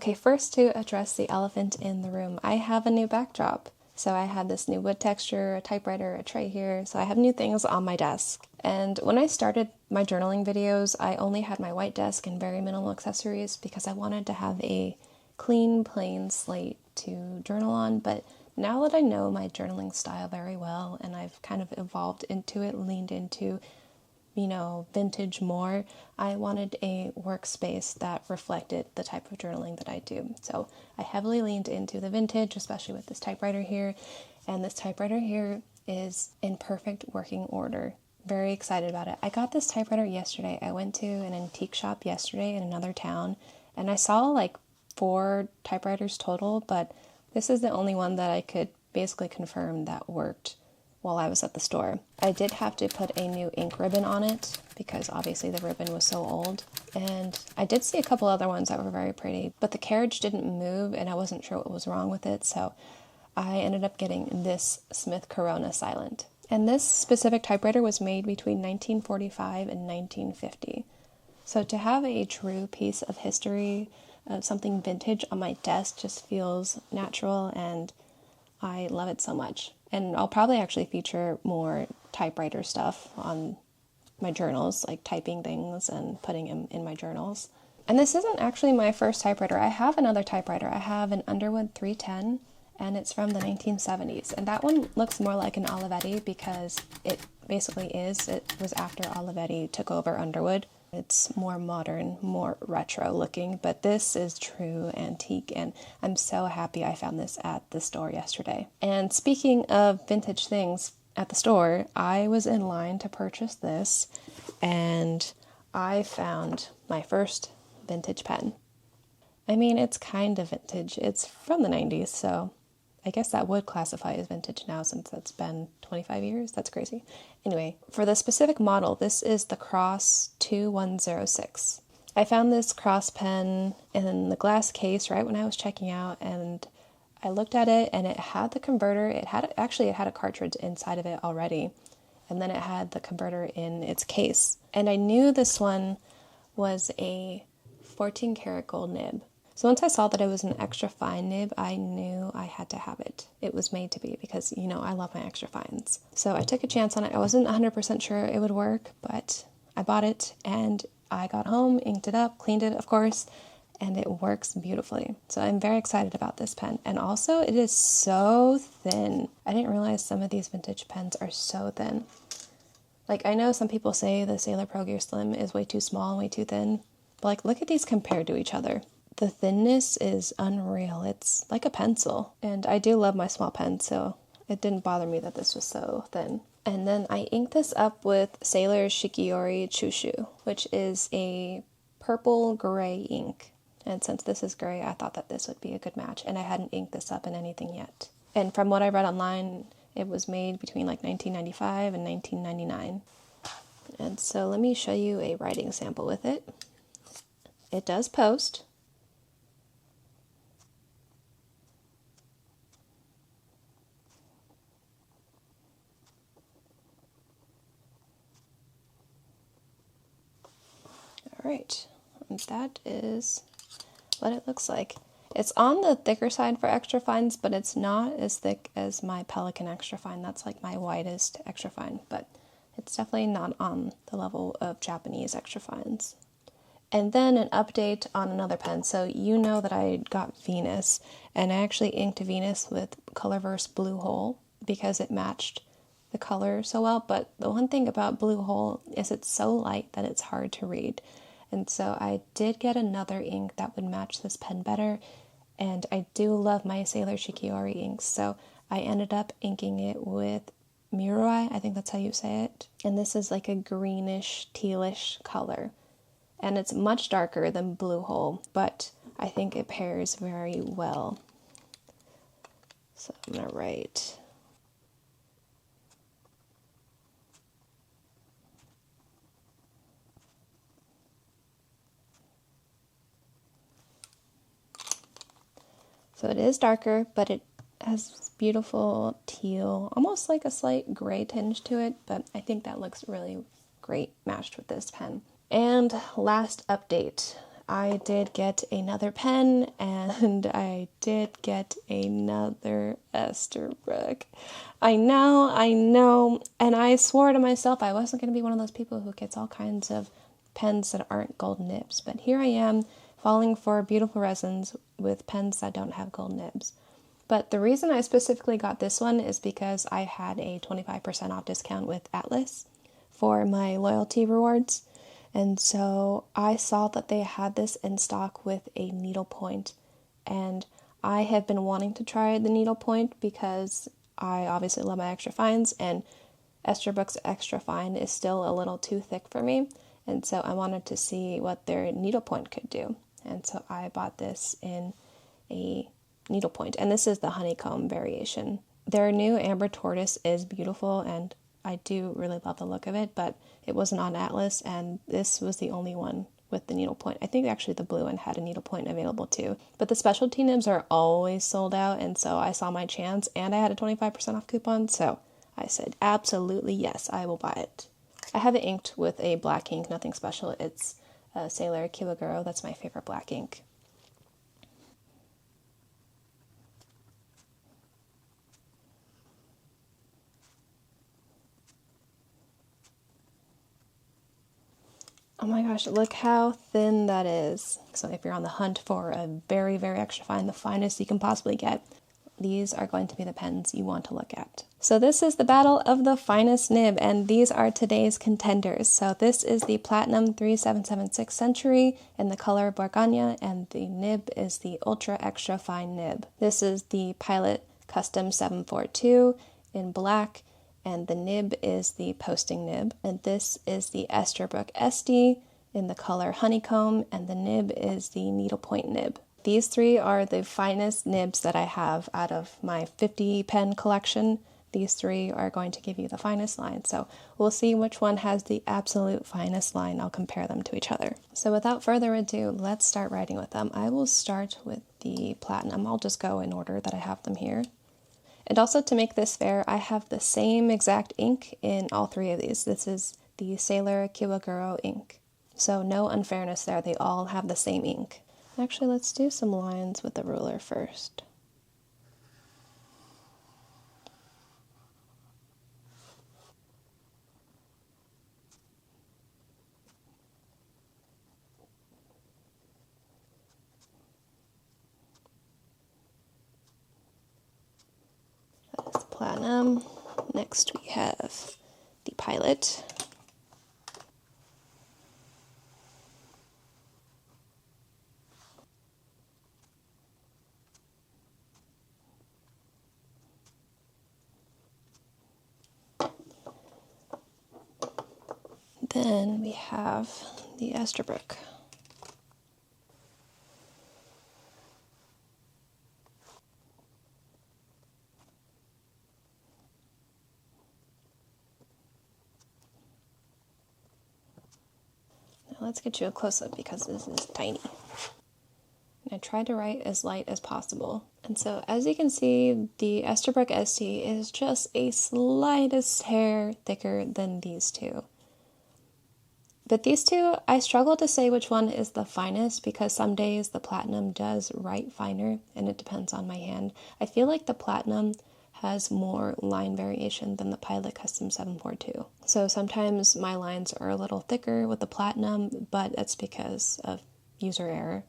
Okay, first to address the elephant in the room, I have a new backdrop. So I have this new wood texture, a typewriter, a tray here, so I have new things on my desk. And when I started my journaling videos, I only had my white desk and very minimal accessories because I wanted to have a clean, plain slate to journal on. But now that I know my journaling style very well and I've kind of evolved into it, leaned into, vintage more, I wanted a workspace that reflected the type of journaling that I do. So I heavily leaned into the vintage, especially with this typewriter here. And this typewriter here is in perfect working order. Very excited about it. I got this typewriter yesterday. I went to an antique shop yesterday in another town, and I saw like 4 typewriters total, but this is the only one that I could basically confirm that worked while I was at the store. I did have to put a new ink ribbon on it because obviously the ribbon was so old. And I did see a couple other ones that were very pretty, but the carriage didn't move and I wasn't sure what was wrong with it, so I ended up getting this Smith Corona Silent. And this specific typewriter was made between 1945 and 1950. So to have a true piece of history, something vintage on my desk just feels natural, and I love it so much. And I'll probably actually feature more typewriter stuff on my journals, like typing things and putting them in my journals. And this isn't actually my first typewriter. I have another typewriter. I have an Underwood 310, and it's from the 1970s. And that one looks more like an Olivetti because it basically is. It was after Olivetti took over Underwood. It's more modern, more retro looking, but this is true antique, and I'm so happy I found this at the store yesterday. And speaking of vintage things at the store, I was in line to purchase this, and I found my first vintage pen. I mean, it's kind of vintage. It's from the 90s, so I guess that would classify as vintage now since it's been 25 years. That's crazy. Anyway, for the specific model, this is the Cross 2106. I found this Cross pen in the glass case right when I was checking out, and I looked at it and it had the converter. It had a cartridge inside of it already, and then it had the converter in its case. And I knew this one was a 14 karat gold nib. So once I saw that it was an extra fine nib, I knew I had to have it. It was made to be because, I love my extra fines. So I took a chance on it. I wasn't 100% sure it would work, but I bought it and I got home, inked it up, cleaned it, of course, and it works beautifully. So I'm very excited about this pen. And also, it is so thin. I didn't realize some of these vintage pens are so thin. Like, I know some people say the Sailor Pro Gear Slim is way too small and way too thin, but like, look at these compared to each other. The thinness is unreal. It's like a pencil. And I do love my small pen, so it didn't bother me that this was so thin. And then I inked this up with Sailor Shikiori Chushu, which is a purple gray ink. And since this is gray, I thought that this would be a good match. And I hadn't inked this up in anything yet. And from what I read online, it was made between like 1995 and 1999. And so let me show you a writing sample with it. It does post. Alright, and that is what it looks like. It's on the thicker side for extra fines, but it's not as thick as my Pelican extra fine. That's like my widest extra fine, but it's definitely not on the level of Japanese extra fines. And then an update on another pen. So you know that I got Venus, and I actually inked Venus with Colorverse Blue Hole because it matched the color so well. But the one thing about Blue Hole is it's so light that it's hard to read. And so I did get another ink that would match this pen better, and I do love my Sailor Shikiori inks, so I ended up inking it with Miruai, I think that's how you say it, and this is like a greenish, tealish color, and it's much darker than Blue Hole, but I think it pairs very well. So I'm going to write... So it is darker, but it has beautiful teal, almost like a slight gray tinge to it, but I think that looks really great matched with this pen. And last update, I did get another pen, and I did get another Esterbrook. I know, and I swore to myself I wasn't going to be one of those people who gets all kinds of pens that aren't gold nibs, but here I am falling for beautiful resins with pens that don't have gold nibs. But the reason I specifically got this one is because I had a 25% off discount with Atlas for my loyalty rewards. And so I saw that they had this in stock with a needlepoint. And I have been wanting to try the needlepoint because I obviously love my extra fines, and Esterbrook's extra fine is still a little too thick for me. And so I wanted to see what their needlepoint could do. And so I bought this in a needlepoint, and this is the Honeycomb variation. Their new Amber Tortoise is beautiful, and I do really love the look of it, but it wasn't on Atlas, and this was the only one with the needlepoint. I think actually the blue one had a needlepoint available too. But the specialty nibs are always sold out, and so I saw my chance, and I had a 25% off coupon, so I said absolutely yes, I will buy it. I have it inked with a black ink, nothing special. It's Sailor Kiwaguro. That's my favorite black ink. Oh my gosh, look how thin that is. So if you're on the hunt for a very, very extra fine, the finest you can possibly get, these are going to be the pens you want to look at. So this is the battle of the finest nib, and these are today's contenders. So this is the Platinum 3776 Century in the color Bourgogne, and the nib is the Ultra Extra Fine nib. This is the Pilot Custom 742 in black, and the nib is the posting nib. And this is the Esterbrook Estie in the color Honeycomb, and the nib is the needlepoint nib. These three are the finest nibs that I have out of my 50 pen collection. These three are going to give you the finest line, so we'll see which one has the absolute finest line. I'll compare them to each other. So without further ado, let's start writing with them. I will start with the Platinum. I'll just go in order that I have them here. And also, to make this fair, I have the same exact ink in all three of these. This is the Sailor Kiwaguro ink. So no unfairness there, they all have the same ink. Actually, let's do some lines with the ruler first. That's the Platinum. Next we have the Pilot. Then we have the Esterbrook. Now let's get you a close-up because this is tiny. And I tried to write as light as possible. And so as you can see, the Esterbrook Estie is just a slightest hair thicker than these two. But these two, I struggle to say which one is the finest because some days the Platinum does write finer and it depends on my hand. I feel like the Platinum has more line variation than the Pilot Custom 742. So sometimes my lines are a little thicker with the Platinum, but that's because of user error.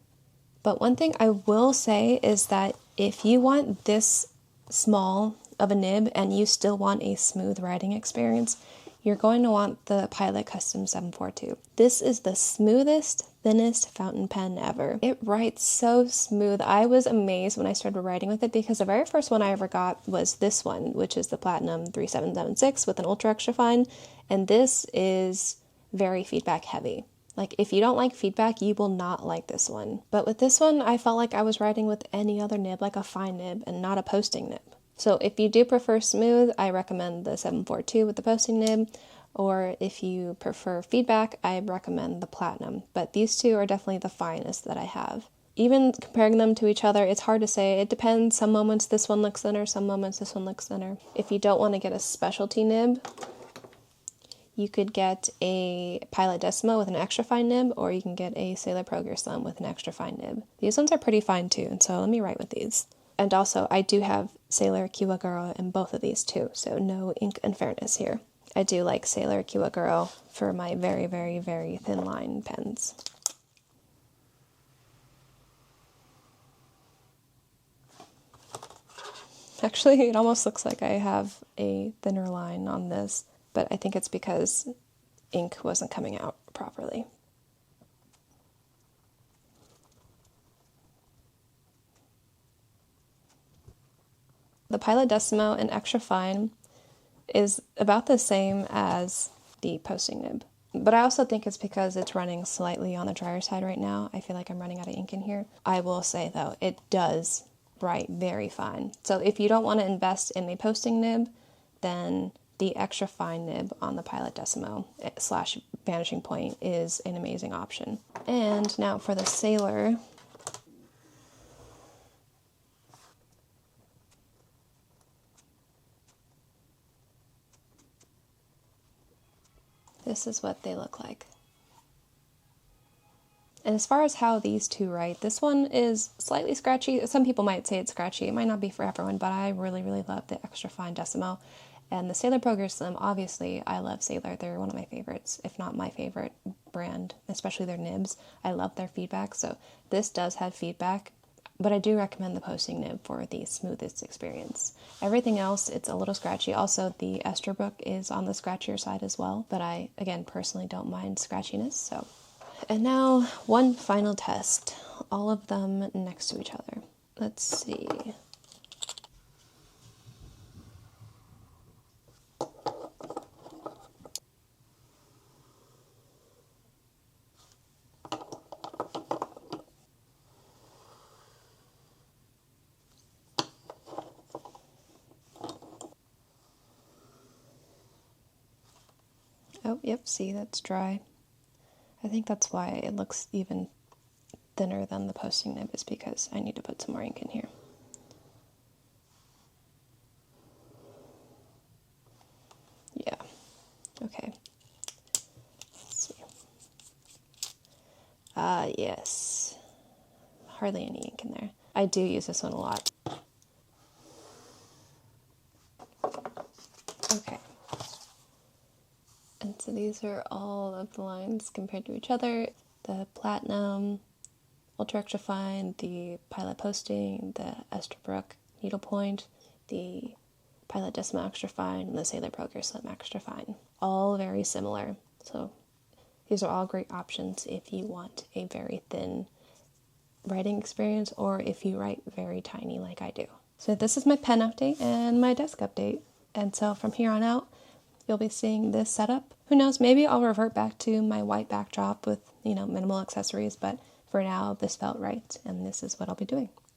But one thing I will say is that if you want this small of a nib and you still want a smooth writing experience, you're going to want the Pilot Custom 742. This is the smoothest, thinnest fountain pen ever. It writes so smooth. I was amazed when I started writing with it because the very first one I ever got was this one, which is the Platinum 3776 with an ultra extra fine, and this is very feedback heavy. Like, if you don't like feedback, you will not like this one. But with this one, I felt like I was writing with any other nib, like a fine nib, and not a posting nib. So if you do prefer smooth, I recommend the 742 with the posting nib, or if you prefer feedback, I recommend the Platinum. But these two are definitely the finest that I have. Even comparing them to each other, it's hard to say. It depends. Some moments this one looks thinner, some moments this one looks thinner. If you don't want to get a specialty nib, You could get a Pilot Decimo with an extra fine nib, or you can get a Sailor Progress Slim with an extra fine nib. These ones are pretty fine too, and so let me write with these. And also, I do have Sailor Kiwaguro in both of these too, so no ink unfairness here. I do like Sailor Kiwaguro for my very, very, very thin line pens. Actually, it almost looks like I have a thinner line on this, but I think it's because ink wasn't coming out properly. The Pilot Decimo in extra fine is about the same as the posting nib, but I also think it's because it's running slightly on the drier side right now. I feel like I'm running out of ink in here. I will say though, it does write very fine. So if you don't want to invest in a posting nib, then the extra fine nib on the Pilot Decimo / Vanishing Point is an amazing option. And now for the Sailor. This is what they look like. And as far as how these two write, this one is slightly scratchy. Some people might say it's scratchy. It might not be for everyone, but I really, really love the extra fine Decimo. And the Sailor Progress Slim, obviously, I love Sailor. They're one of my favorites, if not my favorite brand, especially their nibs. I love their feedback, so this does have feedback, but I do recommend the posting nib for the smoothest experience. Everything else, it's a little scratchy. Also, the Esterbrook is on the scratchier side as well, but I, again, personally don't mind scratchiness, so. And now, one final test. All of them next to each other. Let's see. Oh, yep, see, that's dry. I think that's why it looks even thinner than the posting nib, is because I need to put some more ink in here. Yeah, okay. Let's see. Yes. Hardly any ink in there. I do use this one a lot. Okay. And so these are all of the lines compared to each other. The Platinum, Ultra Extra Fine, the Pilot Posting, the Esterbrook Needlepoint, the Pilot Decimo Extra Fine, and the Sailor Progress Slim Extra Fine. All very similar. So these are all great options if you want a very thin writing experience, or if you write very tiny like I do. So this is my pen update and my desk update. And so from here on out, you'll be seeing this setup. Who knows, maybe I'll revert back to my white backdrop with, minimal accessories, but for now, this felt right, and this is what I'll be doing.